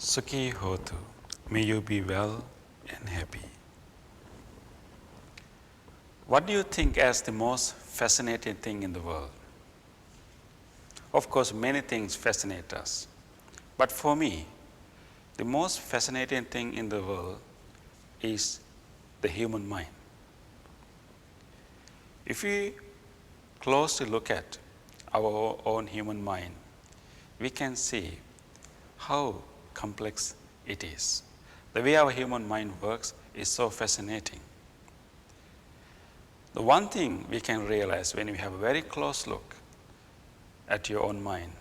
Sukhi Hotu. May you be well and happy. What do you think as the most fascinating thing in the world? Of course, many things fascinate us. But for me, the most fascinating thing in the world is the human mind. If we closely look at our own human mind, we can see how complex it is. The way our human mind works is so fascinating. The one thing we can realize when we have a very close look at your own mind,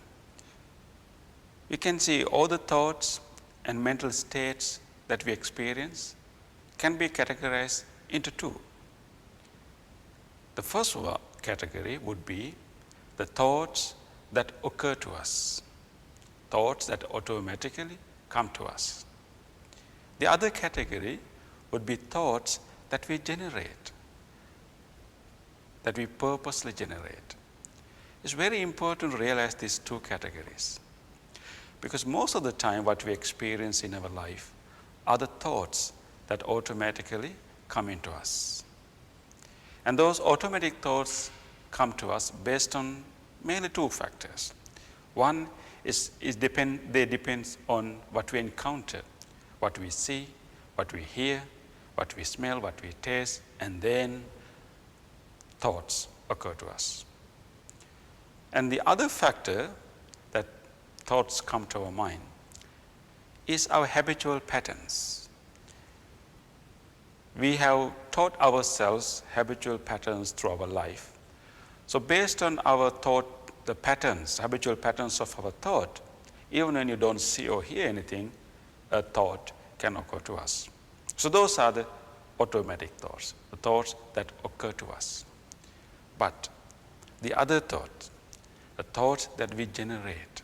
we can see all the thoughts and mental states that we experience can be categorized into two. The first category would be the thoughts that occur to us, thoughts that automatically come to us. The other category would be thoughts that we generate, that we purposely generate. It's very important to realize these two categories, because most of the time what we experience in our life are the thoughts that automatically come into us. And those automatic thoughts come to us based on mainly two factors. One they depend on what we encounter, what we see, what we hear, what we smell, what we taste, and then thoughts occur to us. And the other factor that thoughts come to our mind is our habitual patterns. We have taught ourselves habitual patterns through our life. So based on our thought, the patterns, habitual patterns of our thought, even when you don't see or hear anything, a thought can occur to us. So those are the automatic thoughts, the thoughts that occur to us. But the other thoughts, the thoughts that we generate.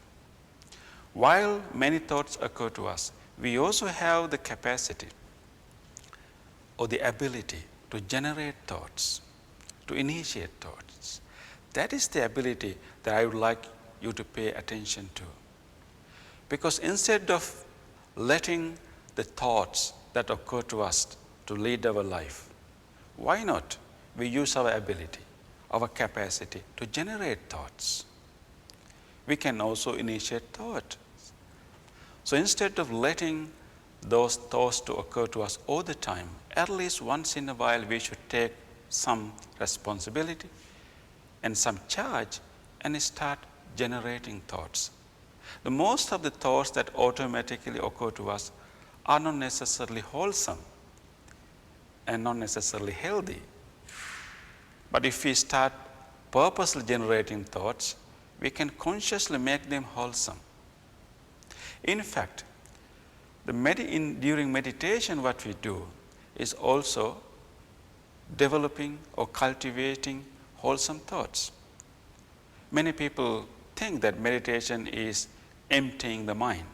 While many thoughts occur to us, we also have the capacity or the ability to generate thoughts, to initiate thoughts. That is the ability that I would like you to pay attention to. Because instead of letting the thoughts that occur to us to lead our life, why not we use our ability, our capacity to generate thoughts? We can also initiate thought. So instead of letting those thoughts to occur to us all the time, at least once in a while we should take some responsibility and some charge and start generating thoughts. The most of the thoughts that automatically occur to us are not necessarily wholesome and not necessarily healthy. But if we start purposely generating thoughts, we can consciously make them wholesome. In fact, during meditation what we do is also developing or cultivating wholesome thoughts. Many people think that meditation is emptying the mind.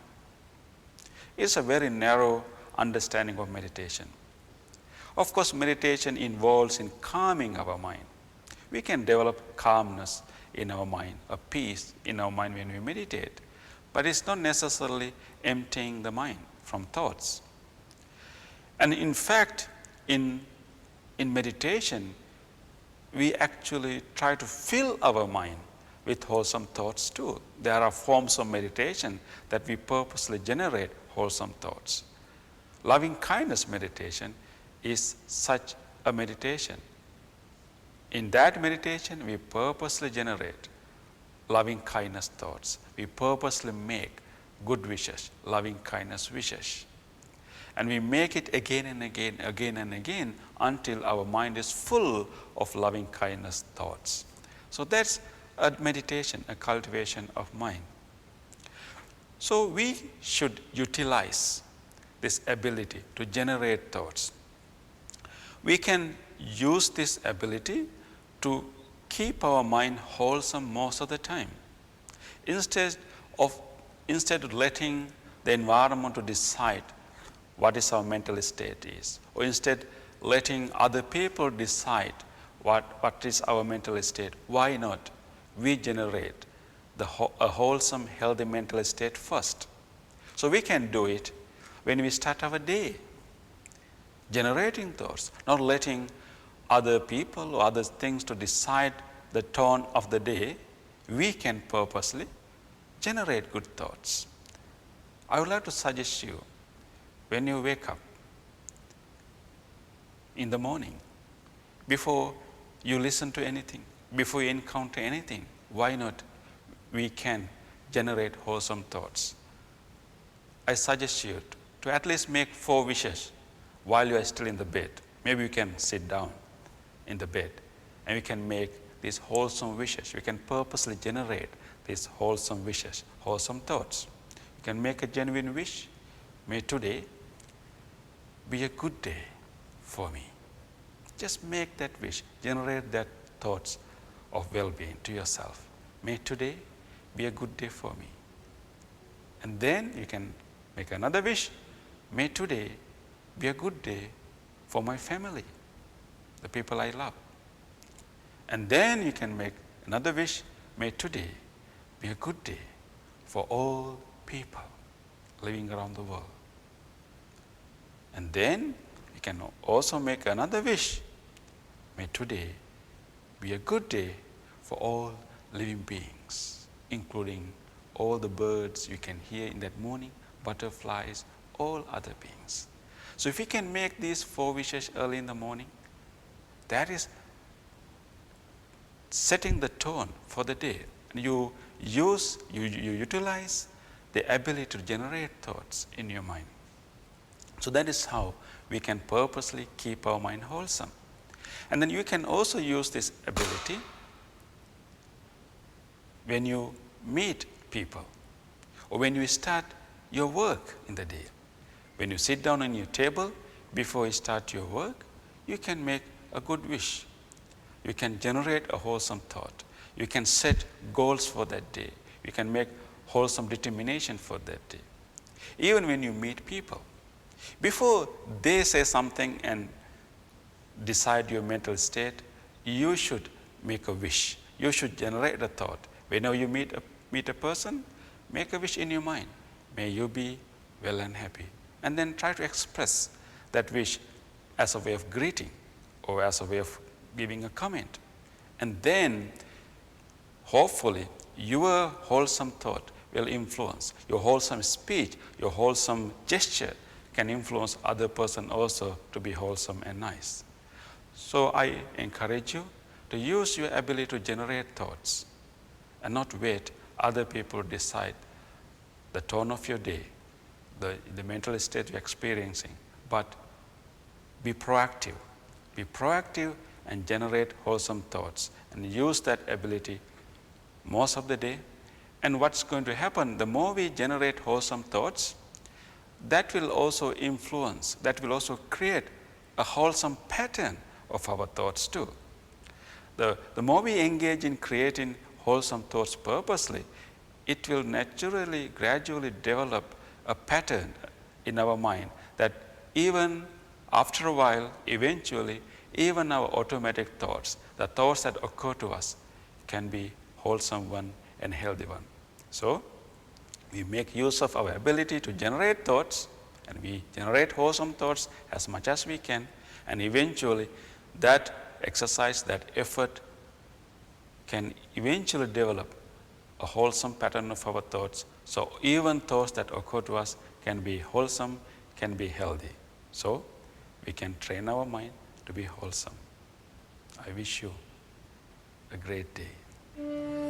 It's a very narrow understanding of meditation. Of course, meditation involves in calming our mind. We can develop calmness in our mind, a peace in our mind when we meditate, but it's not necessarily emptying the mind from thoughts. And in fact, in meditation, we actually try to fill our mind with wholesome thoughts too. There are forms of meditation that we purposely generate wholesome thoughts. Loving kindness meditation is such a meditation. In that meditation, we purposely generate loving kindness thoughts. We purposely make good wishes, loving kindness wishes. And we make it again and again, again and again, until our mind is full of loving kindness thoughts. So that's a meditation, a cultivation of mind. So we should utilize this ability to generate thoughts. We can use this ability to keep our mind wholesome most of the time. Instead of letting the environment to decide what is our mental state is, or instead letting other people decide what is our mental state, why not we generate a wholesome, healthy mental state first. So we can do it when we start our day, generating thoughts, not letting other people or other things to decide the tone of the day. We can purposely generate good thoughts. I would like to suggest you, when you wake up in the morning, before you listen to anything, before you encounter anything, why not we can generate wholesome thoughts? I suggest you to at least make 4 wishes while you are still in the bed. Maybe you can sit down in the bed and you can make these wholesome wishes. You can purposely generate these wholesome wishes, wholesome thoughts. You can make a genuine wish. May today be a good day for me. Just make that wish, generate that thoughts of well-being to yourself. May today be a good day for me. And then you can make another wish. May today be a good day for my family, the people I love. And then you can make another wish. May today be a good day for all people living around the world. And then you can also make another wish. May today be a good day for all living beings, including all the birds you can hear in that morning, butterflies, all other beings. So if we can make these 4 wishes early in the morning, that is setting the tone for the day. You utilize the ability to generate thoughts in your mind. So that is how we can purposely keep our mind wholesome. And then you can also use this ability when you meet people or when you start your work in the day. When you sit down on your table before you start your work, you can make a good wish. You can generate a wholesome thought. You can set goals for that day. You can make wholesome determination for that day. Even when you meet people, before they say something and decide your mental state, you should make a wish. You should generate a thought. Whenever you meet a person, make a wish in your mind. May you be well and happy. And then try to express that wish as a way of greeting or as a way of giving a comment. And then, hopefully, your wholesome thought will influence, your wholesome speech, your wholesome gesture can influence other person also to be wholesome and nice. So I encourage you to use your ability to generate thoughts and not wait other people decide the tone of your day, the mental state you're experiencing, but be proactive. Be proactive and generate wholesome thoughts and use that ability most of the day. And what's going to happen, the more we generate wholesome thoughts, that will also influence, that will also create a wholesome pattern of our thoughts too. The more we engage in creating wholesome thoughts purposely, it will naturally, gradually develop a pattern in our mind that even after a while, eventually, even our automatic thoughts, the thoughts that occur to us, can be wholesome one and healthy one. So, we make use of our ability to generate thoughts, and we generate wholesome thoughts as much as we can, and eventually that exercise, that effort can eventually develop a wholesome pattern of our thoughts. So even thoughts that occur to us can be wholesome, can be healthy. So we can train our mind to be wholesome. I wish you a great day.